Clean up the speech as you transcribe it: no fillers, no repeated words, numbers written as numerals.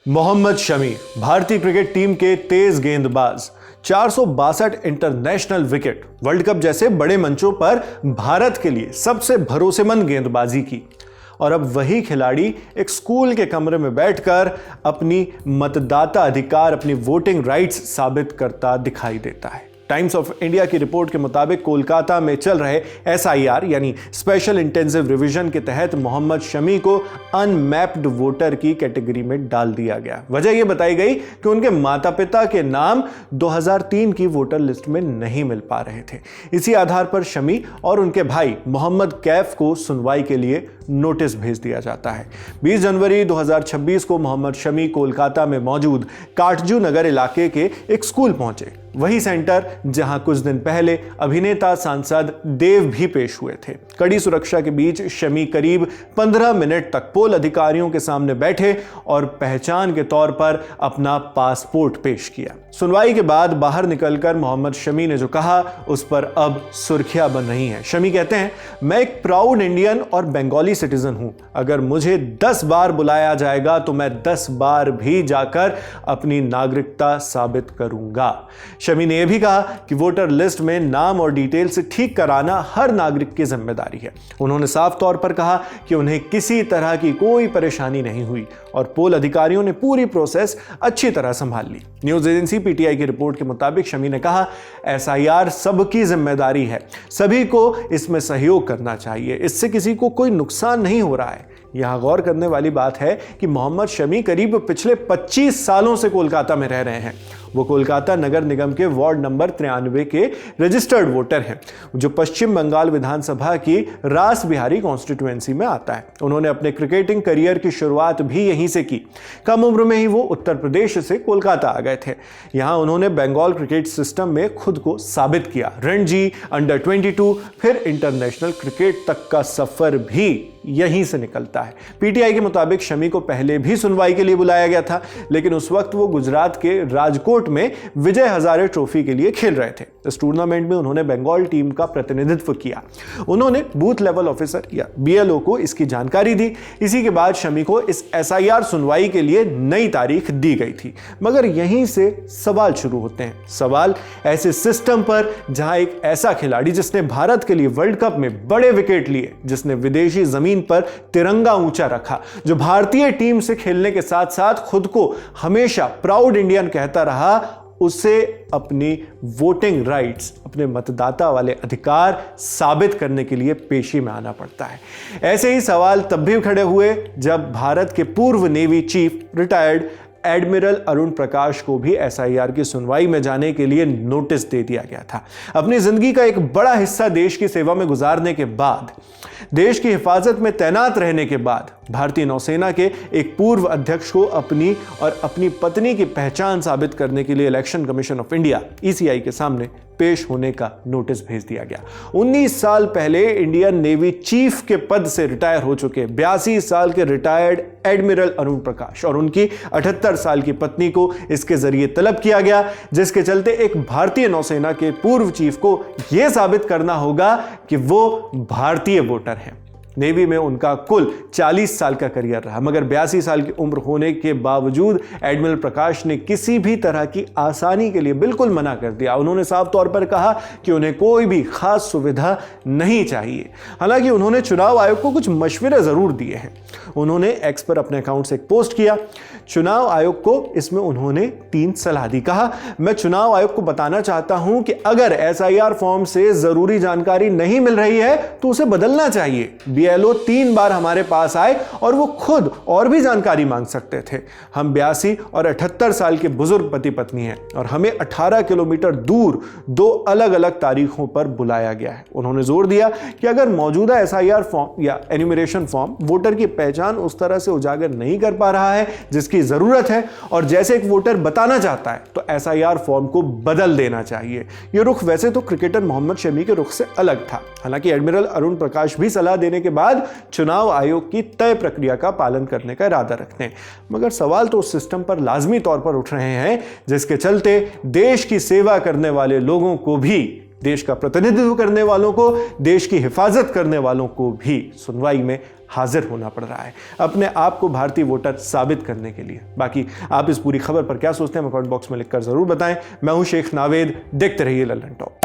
मोहम्मद शमी भारतीय cricket team के तेज गेंदबाज, 462 इंटरनेशनल विकेट, वर्ल्ड कप जैसे बड़े मंचों पर भारत के लिए सबसे भरोसेमंद गेंदबाजी की। और अब वही खिलाड़ी एक स्कूल के कमरे में बैठकर अपनी मतदाता अधिकार, अपनी वोटिंग राइट्स साबित करता दिखाई देता है। टाइम्स ऑफ इंडिया की रिपोर्ट के मुताबिक कोलकाता में चल रहे SIR यानी स्पेशल इंटेंसिव रिवीजन के तहत मोहम्मद शमी को अनमैप्ड वोटर की कैटेगरी में डाल दिया गया। वजह यह बताई गई कि उनके माता पिता के नाम 2003 की वोटर लिस्ट में नहीं मिल पा रहे थे। इसी आधार पर शमी और उनके भाई मोहम्मद कैफ को सुनवाई के लिए नोटिस भेज दिया जाता है। 20 जनवरी 2026 को मोहम्मद शमी कोलकाता में मौजूद काटजू नगर इलाके के एक स्कूल पहुंचे, वही सेंटर जहां कुछ दिन पहले अभिनेता सांसद देव भी पेश हुए थे। कड़ी सुरक्षा के बीच शमी करीब 15 मिनट तक पोल अधिकारियों के सामने बैठे और पहचान के तौर पर अपना पासपोर्ट पेश किया। सुनवाई के बाद बाहर निकलकर मोहम्मद शमी ने जो कहा उस पर अब सुर्खियां बन रही हैं। शमी कहते हैं, मैं एक प्राउड इंडियन और बंगाली सिटीजन हूं। अगर मुझे 10 बार बुलाया जाएगा तो मैं 10 बार भी जाकर अपनी नागरिकता साबित करूंगा। शमी ने यह भी कहा कि वोटर लिस्ट में नाम और डिटेल्स ठीक कराना हर नागरिक की जिम्मेदारी है। उन्होंने साफ तौर पर कहा कि उन्हें किसी तरह की कोई परेशानी नहीं हुई और पोल अधिकारियों ने पूरी प्रोसेस अच्छी तरह संभाल ली। न्यूज एजेंसी PTI की रिपोर्ट के मुताबिक शमी ने कहा, SIR सबकी जिम्मेदारी है, सभी को इसमें सहयोग करना चाहिए, इससे किसी को कोई नुकसान नहीं हो रहा है। यहां गौर करने वाली बात है कि मोहम्मद शमी करीब पिछले 25 सालों से कोलकाता में रह रहे हैं। वो कोलकाता नगर निगम के वार्ड नंबर 93 के रजिस्टर्ड वोटर हैं, जो पश्चिम बंगाल विधानसभा की रास बिहारी कॉन्स्टिट्यूएंसी में आता है। उन्होंने अपने क्रिकेटिंग करियर की शुरुआत भी यहीं से की। कम उम्र में ही वो उत्तर प्रदेश से कोलकाता आ गए थे। यहां उन्होंने बंगाल क्रिकेट सिस्टम में खुद को साबित किया। रणजी, अंडर 22, फिर इंटरनेशनल क्रिकेट तक का सफर भी यहीं से निकलता है। PTI के मुताबिक शमी को पहले भी सुनवाई के लिए बुलाया गया था, लेकिन उस वक्त वो गुजरात के राजकोट में विजय हजारे ट्रॉफी के लिए खेल रहे थे। इस टूर्नामेंट में उन्होंने बंगाल टीम का प्रतिनिधित्व किया। उन्होंने बूथ लेवल ऑफिसर या BLO को इसकी जानकारी दी। इसी के बाद शमी को इस SIR सुनवाई के लिए नई तारीख दी गई थी। मगर यहीं से सवाल शुरू होते हैं। सवाल ऐसे सिस्टम पर जहां एक ऐसा खिलाड़ी जिसने भारत के लिए वर्ल्ड कप में बड़े विकेट लिए, जिसने विदेशी जमीन पर तिरंगा ऊंचा रखा, जो भारतीय टीम से खेलने के साथ साथ खुद को हमेशा प्राउड इंडियन कहता रहा, उसे अपनी वोटिंग राइट्स, अपने मतदाता वाले अधिकार साबित करने के लिए पेशी में आना पड़ता है। ऐसे ही सवाल तब भी खड़े हुए जब भारत के पूर्व navy chief retired admiral Arun Prakash को भी SIR की सुनवाई में जाने के लिए नोटिस दे दिया गया था। अपनी जिंदगी का एक बड़ा हिस्सा देश की सेवा में गुजारने के बाद, देश की हिफाजत में तैनात रहने के बाद, भारतीय नौसेना के एक पूर्व अध्यक्ष को अपनी और अपनी पत्नी की पहचान साबित करने के लिए election commission of India ECI के सामने पेश होने का नोटिस भेज दिया गया। 19 साल पहले इंडियन नेवी चीफ के पद से रिटायर हो चुके 82 साल के रिटायर्ड एडमिरल अरुण प्रकाश और उनकी 78 साल की पत्नी को इसके जरिए तलब किया गया, जिसके चलते एक भारतीय नौसेना के पूर्व चीफ को यह साबित करना होगा कि वो भारतीय वोटर हैं। नेवी में उनका कुल 40 साल का करियर रहा, मगर 82 साल की उम्र होने के बावजूद एडमिरल प्रकाश ने किसी भी तरह की आसानी के लिए बिल्कुल मना कर दिया। उन्होंने साफ तौर पर कहा कि उन्हें कोई भी खास सुविधा नहीं चाहिए। हालांकि उन्होंने चुनाव आयोग को कुछ मशवरे जरूर दिए हैं। उन्होंने X पर अपने अकाउंट से एक पोस्ट किया। चुनाव आयोग को इसमें उन्होंने 3 सलाह दी। कहा, मैं चुनाव आयोग को बताना चाहता हूं कि अगर SIR फॉर्म से जरूरी जानकारी नहीं मिल रही है तो उसे बदलना चाहिए। BLO 3 बार हमारे पास आए और वो खुद और भी जानकारी मांग सकते थे। हम 82 और 78 साल के बुजुर्ग पति पत्नी हैं और हमें 18 किलोमीटर दूर 2 अलग अलग तारीखों पर बुलाया गया है। उन्होंने जोर दिया कि अगर मौजूदा SIR फॉर्म या एन्यूमरेशन फॉर्म वोटर की पहचान उस तरह से उजागर नहीं कर पा रहा है जिसकी जरूरत है, और जैसे एक वोटर बताना चाहता है, तो SIR फॉर्म को बदल देना चाहिए। यह रुख वैसे तो क्रिकेटर मोहम्मद शमी के रुख से अलग था। हालांकि एडमिरल अरुण प्रकाश भी सलाह देने के बाद चुनाव आयोग की तय प्रक्रिया का पालन करने का इरादा रखते हैं, मगर सवाल तो उस सिस्टम पर लाजमी तौर पर उठ रहे हैं जिसके चलते देश की सेवा करने वाले लोगों को भी देश का प्रतिनिधित्व करने वालों को, देश की हिफाजत करने वालों को भी सुनवाई में हाजिर होना पड़ रहा है अपने आप को भारतीय वोटर साबित करने के लिए। बाकी आप इस पूरी खबर पर क्या सोचते हैं, कमेंट बॉक्स में लिखकर जरूर बताएं। मैं हूं शेख नावेद, देखते रहिए लल्लन टॉप।